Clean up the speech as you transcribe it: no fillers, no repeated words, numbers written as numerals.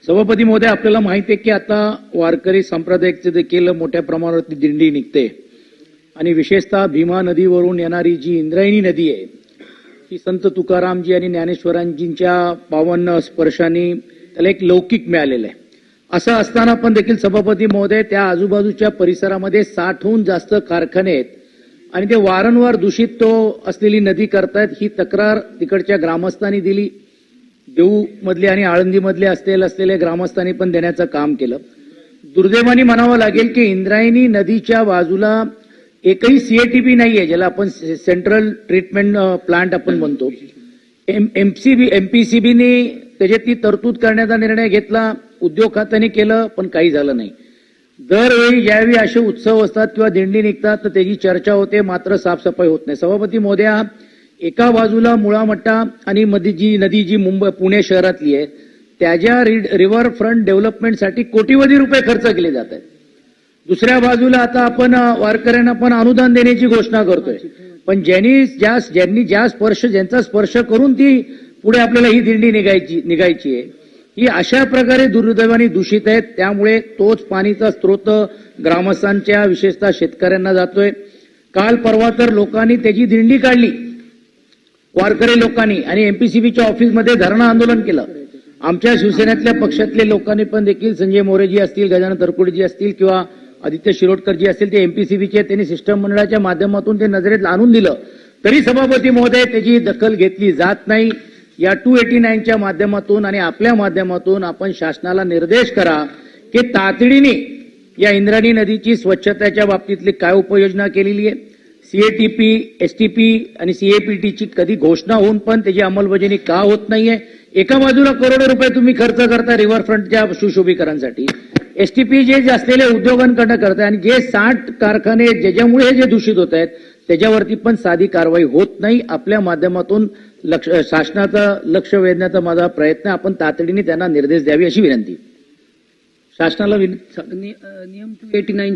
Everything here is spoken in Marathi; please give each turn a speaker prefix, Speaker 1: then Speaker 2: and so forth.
Speaker 1: सभापती महोदय, आपल्याला माहिती आहे की आता वारकरी संप्रदायाची देखील मोठ्या प्रमाणावरती दिंडी निघते आणि विशेषतः भीमा नदीवरून येणारी जी इंद्रायणी नदी आहे ही संत तुकारामजी आणि ज्ञानेश्वरांजींच्या पावन स्पर्शाने त्याला एक लौकिक मिळालेलं आहे. असं असताना पण देखील सभापती महोदय, त्या आजूबाजूच्या परिसरामध्ये 60हून जास्त कारखाने आहेत आणि ते वारंवार दूषित असलेली नदी करतायत. ही तक्रार तिकडच्या ग्रामस्थांनी दिली. देऊ मधले आणि आळंदी मधले असलेल्या ग्रामस्थांनी पण देण्याचं काम केलं. दुर्दैवाने म्हणावं लागेल की इंद्रायणी नदीच्या बाजूला एकही सीएटीपी नाहीये, ज्याला आपण सेंट्रल ट्रीटमेंट प्लांट आपण म्हणतो. एमपीसीबीने त्याच्यातली तरतूद करण्याचा निर्णय घेतला, उद्योग खात्याने केलं, पण काही झालं नाही. दरवेळी ज्यावेळी असे उत्सव असतात किंवा दिंडी निघतात तर त्याची चर्चा होते, मात्र साफसफाई होत नाही. सभापती महोदया, एका बाजूला मुळामट्टा आणि जी नदी जी पुणे शहरातली आहे त्याच्या रिव्हर फ्रंट डेव्हलपमेंटसाठी कोटीवधी रुपये खर्च केले जात आहेत. दुसऱ्या बाजूला आता आपण वारकऱ्यांना पण अनुदान देण्याची घोषणा करतोय, पण ज्यांचा स्पर्श करून ती पुढे आपल्याला ही दिंडी निघायची आहे ही अशा प्रकारे दुर्दैवाने दूषित आहेत. त्यामुळे तोच पाणीचा स्रोत ग्रामस्थांच्या विशेषतः शेतकऱ्यांना जातोय. काल परवा तर लोकांनी त्याची दिंडी काढली, वारकरी लोकांनी, आणि एमपीसीबीच्या ऑफिसमध्ये धरणं आंदोलन केलं. आमच्या शिवसेनेतल्या पक्षातले लोकांनी पण देखील, संजय मोरेजी असतील, गजानन तरकुडेजी असतील किंवा आदित्य शिरोडकरजी असतील, ते एमपीसीबीचे, त्यांनी शिष्टमंडळाच्या माध्यमातून ते नजरेत आणून दिलं. तरी सभापती महोदय त्याची दखल घेतली जात नाही. या 289च्या माध्यमातून आणि आपल्या माध्यमातून आपण शासनाला निर्देश करा की तातडीने या इंद्रायणी नदीची स्वच्छतेच्या बाबतीतली काय उपाययोजना केलेली आहे. सीएटीपी, एसटीपी आणि सीएपीटीची कधी घोषणा होऊन पण त्याची अंमलबजावणी का होत नाहीये. एका बाजूला करोडो रुपये तुम्ही खर्च करता रिव्हरफ्रंटच्या सुशोभीकरणासाठी, एसटीपी जे असलेले उद्योगांकडनं करताय, आणि जे 60 कारखाने ज्याच्यामुळे हे जे दूषित होत आहेत त्याच्यावरती पण साधी कारवाई होत नाही. आपल्या माध्यमातून शासनाचं लक्ष वेधण्याचा माझा प्रयत्न, आपण तातडीने त्यांना निर्देश द्यावे अशी विनंती. शासनाला नियम 289